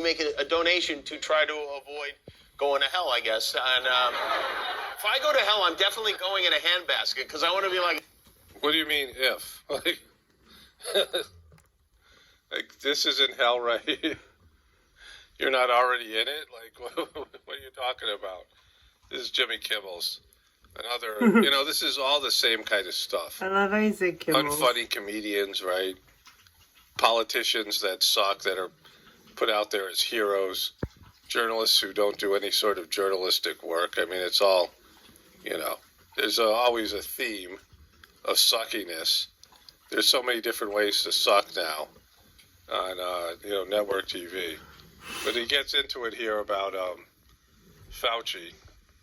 make a donation to try to avoid going to hell, I guess. And if I go to hell, I'm definitely going in a handbasket because I want to be like. What do you mean if? Like, like this isn't hell, right? You're not already in it? Like, what are you talking about? This is Jimmy Kimmel's. Another, this is all the same kind of stuff. I love how you say Kimmel's. Unfunny comedians, right? Politicians that suck, that are put out there as heroes. Journalists who don't do any sort of journalistic work. I mean, it's all, there's always a theme of suckiness. There's so many different ways to suck now on, network TV. But he gets into it here about Fauci.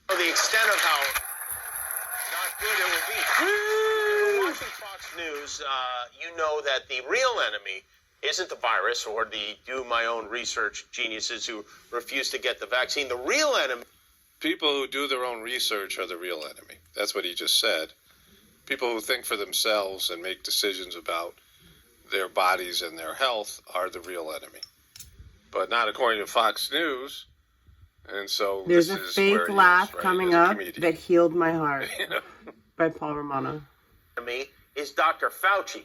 The extent of how not good it will be. If you're watching Fox News, you know that the real enemy isn't the virus or the do-my-own-research geniuses who refuse to get the vaccine. The real enemy... People who do their own research are the real enemy. That's what he just said. People who think for themselves and make decisions about their bodies and their health are the real enemy. But not according to Fox News. And so there's a fake laugh coming up that healed my heart by Paul Romano. Enemy is Dr. Fauci.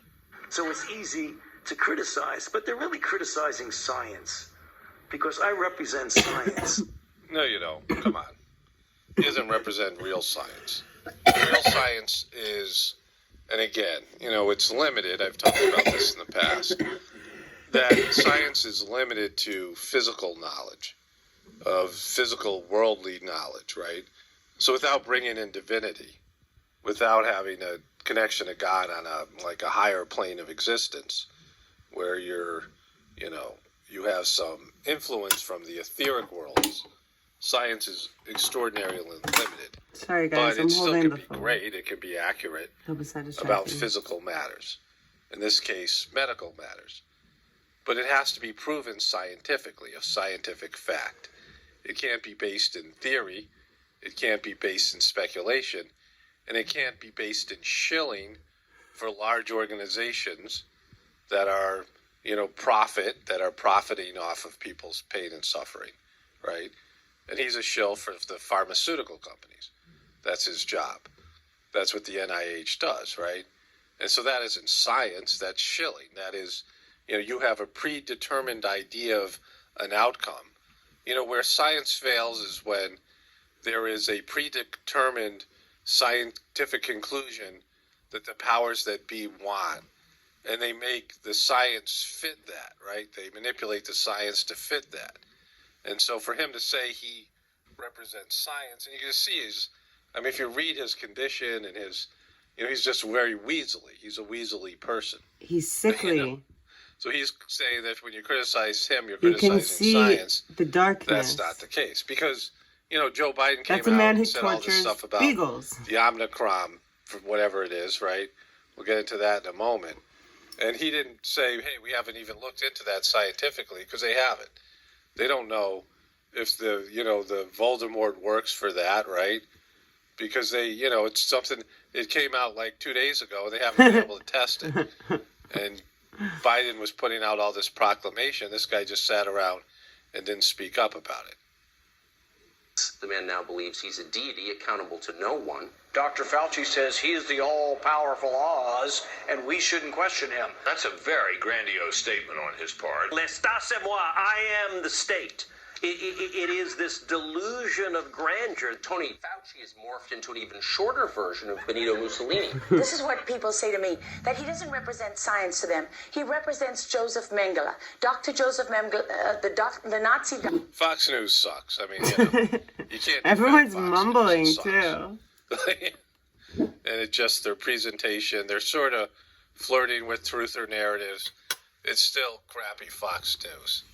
So it's easy to criticize, but they're really criticizing science because I represent science. No, you don't. Come on. He doesn't represent real science. Real science is, and again, it's limited. I've talked about this in the past. That science is limited to physical knowledge, of physical worldly knowledge, right? So without bringing in divinity, without having a connection to God on a higher plane of existence, where you have some influence from the etheric worlds, science is extraordinarily limited. Sorry, guys, but it still can be great. It can be accurate about physical matters. In this case, medical matters. But it has to be proven scientifically, a scientific fact. It can't be based in theory. It can't be based in speculation. And it can't be based in shilling for large organizations that are, that are profiting off of people's pain and suffering, right? And he's a shill for the pharmaceutical companies. That's his job. That's what the NIH does, right? And so that isn't science, that's shilling. That is, you have a predetermined idea of an outcome. Where science fails is when there is a predetermined scientific conclusion that the powers that be want. And they make the science fit that, right? They manipulate the science to fit that. And so for him to say he represents science, and you can see if you read his condition and his, he's just very weaselly. He's a weaselly person. He's sickly. So he's saying that when you criticize him, you're criticizing science. The darkness. That's not the case. Because, Joe Biden came That's a man out who and said all this stuff about beagles. the Omicron, for whatever it is, right? We'll get into that in a moment. And he didn't say, hey, we haven't even looked into that scientifically, because they haven't. They don't know if the Voldemort works for that, right? Because they, it's something, it came out like 2 days ago. They haven't been able to test it. And Biden was putting out all this proclamation. This guy just sat around and didn't speak up about it. The man now believes he's a deity accountable to no one. Dr. Fauci says he is the all-powerful Oz, and we shouldn't question him. That's a very grandiose statement on his part. L'État, c'est moi. I am the state. It is this delusion of grandeur. Tony Fauci has morphed into an even shorter version of Benito Mussolini. This is what people say to me, that he doesn't represent science to them. He represents Joseph Mengele. Dr. Joseph Mengele, the Nazi... Fox News sucks. You can't... Everyone's mumbling, too. And it's just their presentation. They're sort of flirting with truth or narratives. It's still crappy Fox News.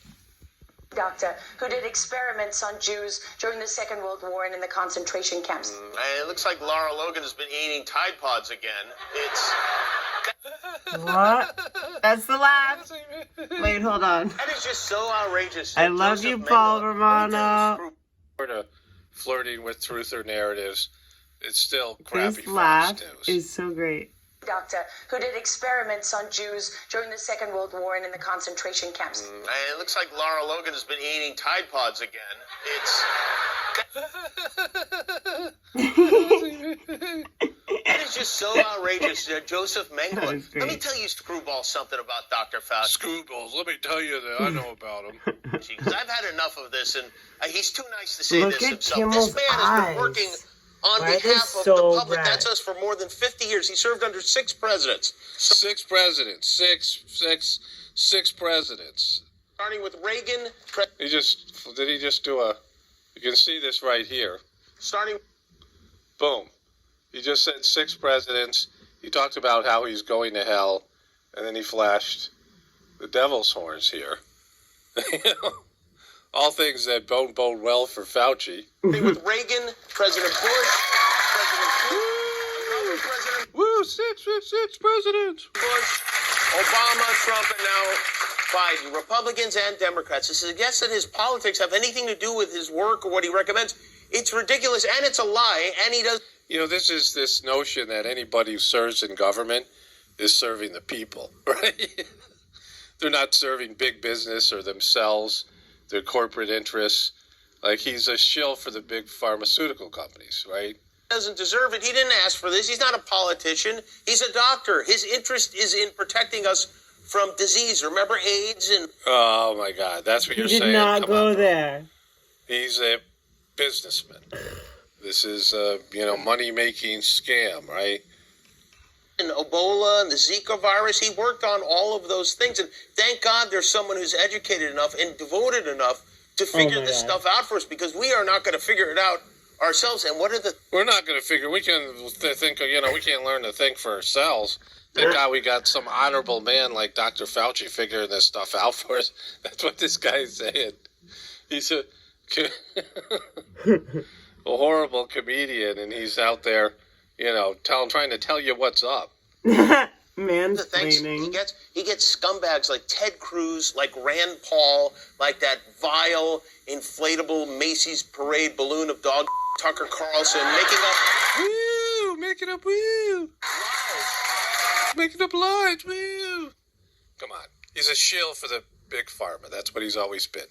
Doctor who did experiments on Jews during the Second World War and in the concentration camps. It looks like Lara Logan has been eating Tide Pods again. What? That's the laugh. Wait, hold on. That is just so outrageous. I love you, Paul Romano. Sort of flirting with truth or narratives. It's still crappy This laugh Fox News. is so great. doctor who did experiments on Jews during the Second World War and in the concentration camps. And it looks like Lara Logan has been eating Tide Pods again. That is just so outrageous. Joseph Mengele. Let me tell you, Screwball, something about Dr. Fauci. Screwballs, let me tell you that I know about him. Because I've had enough of this, and he's too nice to say Look this at himself. Kimmel's This man has been working on behalf of the public. That's us for more than 50 years. He served under 6 presidents. Six presidents. Six presidents. Starting with Reagan. Did he just do a... You can see this right here. Starting... Boom. He just said 6 presidents. He talked about how he's going to hell, and then he flashed the devil's horns here. All things that don't bode well for Fauci. With Reagan, President Bush, President Clinton, another president. Woo, six presidents. Bush, Obama, Trump, and now Biden. Republicans and Democrats. To suggest that his politics have anything to do with his work or what he recommends, it's ridiculous, and it's a lie, and he does... You know, this is this notion that anybody who serves in government is serving the people, right? They're not serving big business or themselves, their corporate interests. Like, he's a shill for the big pharmaceutical companies, right? Doesn't deserve it. He didn't ask for this. He's not a politician. He's a doctor. His interest is in protecting us from disease. Remember AIDS and... Oh, my God. That's what you're saying? He did not go there. He's a businessman. This is a, money-making scam, right? And Ebola and the Zika virus, he worked on all of those things. And thank God there's someone who's educated enough and devoted enough to figure this stuff out for us, because we are not going to figure it out ourselves. And what are the... We're not going to figure... We can think, we can't learn to think for ourselves. Thank God we got some honorable man like Dr. Fauci figuring this stuff out for us. That's what this guy is saying. He's a horrible comedian, and he's out there, trying to tell you what's up. Mansplaining. He gets scumbags like Ted Cruz, like Rand Paul, like that vile, inflatable Macy's parade balloon of dog Tucker Carlson, making up lies, woo. Come on. He's a shill for the big pharma. That's what he's always been.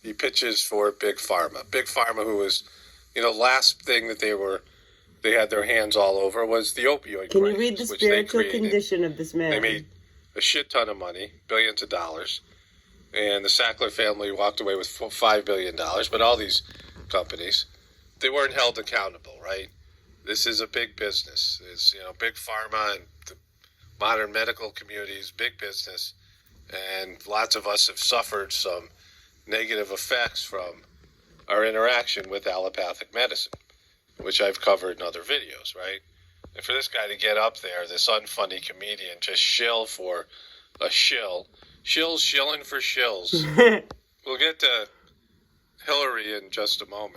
He pitches for big pharma. Big pharma, who was, last thing that they had their hands all over was the opioid crisis. Can you read the spiritual condition of this man? They made a shit ton of money, billions of dollars, and the Sackler family walked away with $5 billion. But all these companies, they weren't held accountable, right? This is a big business. It's, big pharma and the modern medical community is big business, and lots of us have suffered some negative effects from our interaction with allopathic medicine, which I've covered in other videos, right? And for this guy to get up there, this unfunny comedian, just shill for a shill. Shilling for shills. We'll get to Hillary in just a moment.